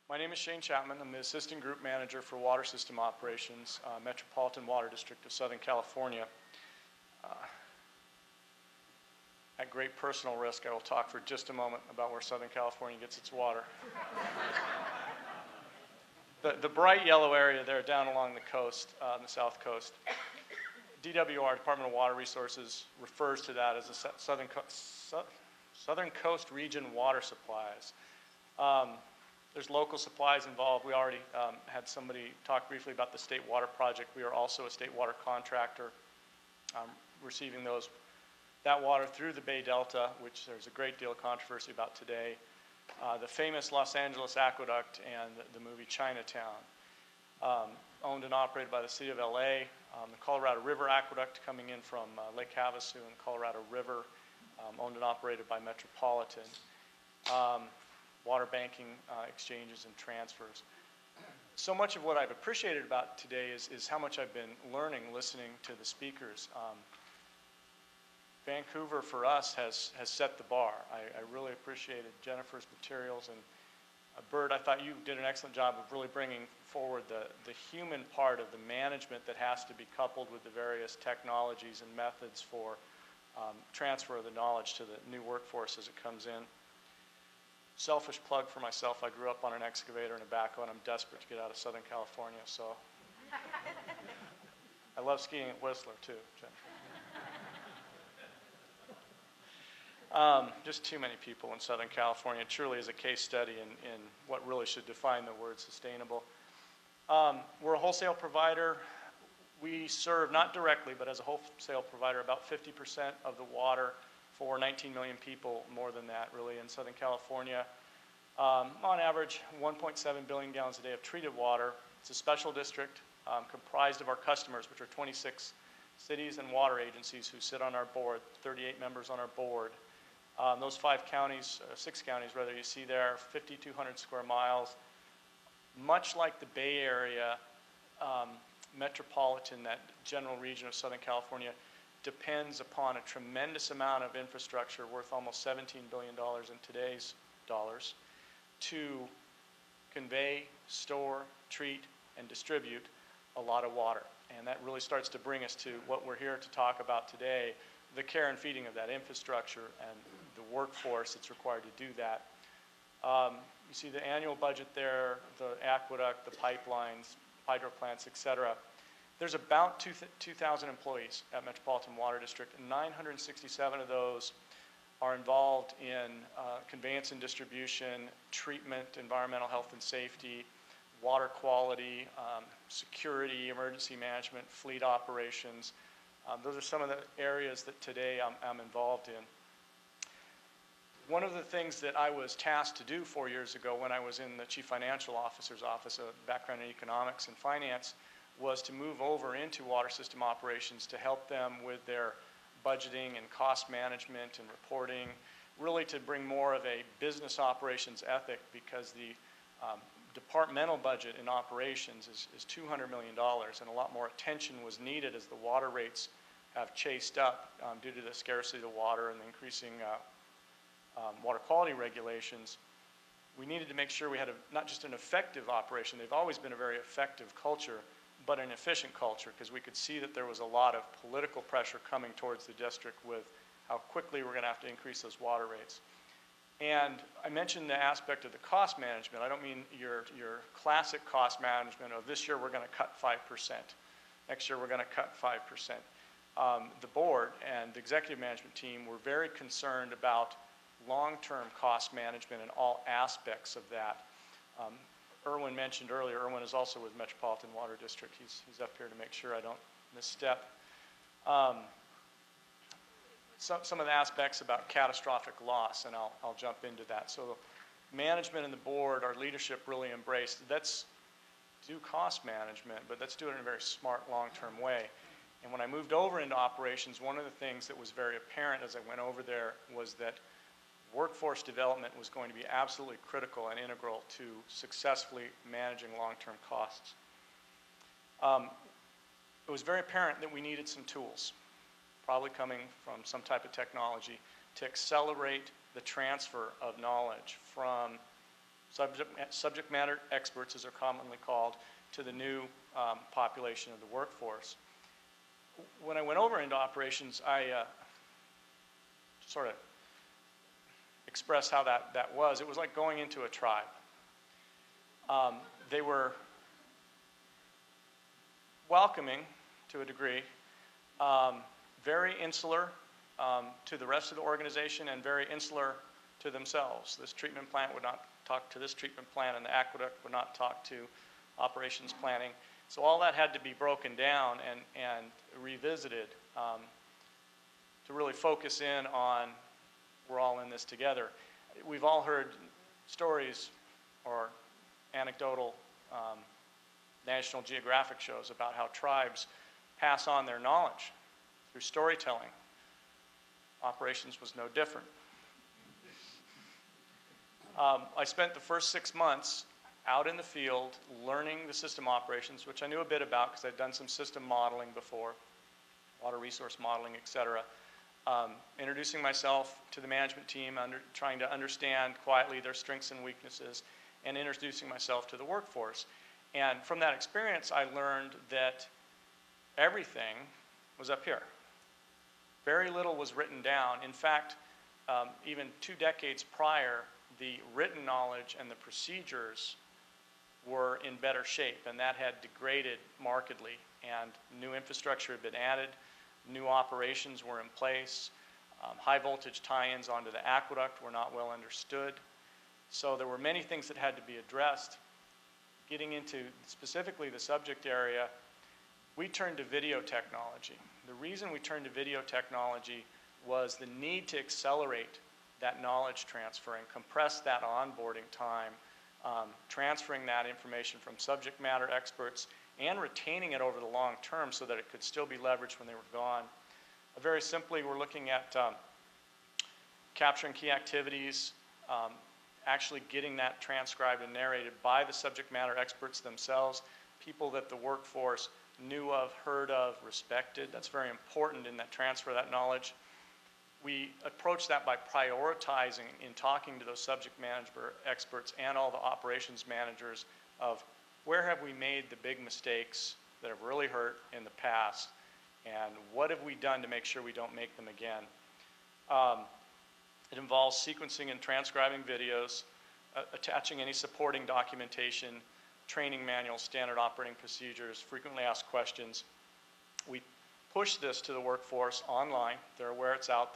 My name is Shane Chapman. I'm the Assistant Group Manager for Water System Operations, Metropolitan Water District of Southern California. At great personal risk, I will talk for just a moment about where Southern California gets its water. The bright yellow area there down along the coast, on the south coast, DWR, Department of Water Resources, refers to that as the Southern Coast Region Water Supplies. There's local supplies involved. We already had somebody talk briefly about the State Water Project. We are also a state water contractor, receiving that water through the Bay Delta, which there's a great deal of controversy about today. The famous Los Angeles Aqueduct and the movie Chinatown, owned and operated by the City of LA. The Colorado River Aqueduct coming in from Lake Havasu and the Colorado River, owned and operated by Metropolitan. Water banking exchanges and transfers. So much of what I've appreciated about today is how much I've been learning listening to the speakers. Vancouver for us has set the bar. I really appreciated Jennifer's materials, and Bert, I thought you did an excellent job of really bringing forward the human part of the management that has to be coupled with the various technologies and methods for transfer of the knowledge to the new workforce as it comes in. Selfish plug for myself, I grew up on an excavator and a backhoe, and I'm desperate to get out of Southern California, so I love skiing at Whistler too, Jennifer. Just too many people in Southern California. It truly is a case study in what really should define the word sustainable. We're a wholesale provider. We serve, not directly, but as a wholesale provider, about 50% of the water for 19 million people, more than that really, in Southern California. On average, 1.7 billion gallons a day of treated water. It's a special district comprised of our customers, which are 26 cities and water agencies who sit on our board, 38 members on our board. Those 6 counties rather, you see there, 5,200 square miles. Much like the Bay Area, Metropolitan, that general region of Southern California, depends upon a tremendous amount of infrastructure worth almost $17 billion in today's dollars to convey, store, treat, and distribute a lot of water. And that really starts to bring us to what we're here to talk about today, the care and feeding of that infrastructure and the workforce that's required to do that. You see the annual budget there, the aqueduct, the pipelines, hydro plants, etc. There's about 2,000 employees at Metropolitan Water District, and 967 of those are involved in conveyance and distribution, treatment, environmental health and safety, water quality, security, emergency management, fleet operations. Those are some of the areas that today I'm involved in. One of the things that I was tasked to do 4 years ago when I was in the Chief Financial Officer's office, a background in economics and finance, was to move over into water system operations to help them with their budgeting and cost management and reporting, really to bring more of a business operations ethic, because the departmental budget in operations is $200 million, and a lot more attention was needed as the water rates have chased up due to the scarcity of water and the increasing water quality regulations. We needed to make sure we had not just an effective operation. They've always been a very effective culture, but an efficient culture, because we could see that there was a lot of political pressure coming towards the district with how quickly we're going to have to increase those water rates. And I mentioned the aspect of the cost management. I don't mean your classic cost management of this year we're going to cut 5%, next year we're going to cut 5%. The board and the executive management team were very concerned about long-term cost management in all aspects of that. Erwin mentioned earlier, Erwin is also with Metropolitan Water District. He's up here to make sure I don't misstep. Some of the aspects about catastrophic loss, and I'll jump into that. So management and the board, our leadership really embraced, let's do cost management, but let's do it in a very smart long-term way. And when I moved over into operations, one of the things that was very apparent as I went over there was that workforce development was going to be absolutely critical and integral to successfully managing long-term costs. It was very apparent that we needed some tools, probably coming from some type of technology, to accelerate the transfer of knowledge from subject matter experts, as they're commonly called, to the new population of the workforce. When I went over into operations, I sort of expressed how that was. It was like going into a tribe. They were welcoming to a degree, very insular to the rest of the organization and very insular to themselves. This treatment plant would not talk to this treatment plant, and the aqueduct would not talk to operations planning. So all that had to be broken down and revisited to really focus in on we're all in this together. We've all heard stories or anecdotal National Geographic shows about how tribes pass on their knowledge through storytelling. Operations was no different. I spent the first 6 months out in the field learning the system operations, which I knew a bit about because I'd done some system modeling before, water resource modeling, et cetera. Introducing myself to the management team, trying to understand quietly their strengths and weaknesses, and introducing myself to the workforce. And from that experience, I learned that everything was up here. Very little was written down. In fact, even 2 decades prior, the written knowledge and the procedures were in better shape, and that had degraded markedly. And new infrastructure had been added, new operations were in place, high voltage tie-ins onto the aqueduct were not well understood. So there were many things that had to be addressed. Getting into specifically the subject area, we turned to video technology. The reason we turned to video technology was the need to accelerate that knowledge transfer and compress that onboarding time, transferring that information from subject matter experts and retaining it over the long term so that it could still be leveraged when they were gone. Very simply, we're looking at capturing key activities, actually getting that transcribed and narrated by the subject matter experts themselves, people that the workforce knew of, heard of, respected. That's very important in that transfer of that knowledge. We approach that by prioritizing in talking to those subject matter experts and all the operations managers of where have we made the big mistakes that have really hurt in the past, and what have we done to make sure we don't make them again. It involves sequencing and transcribing videos, attaching any supporting documentation, training manuals, standard operating procedures, frequently asked questions. We push this to the workforce online. They're aware it's out there.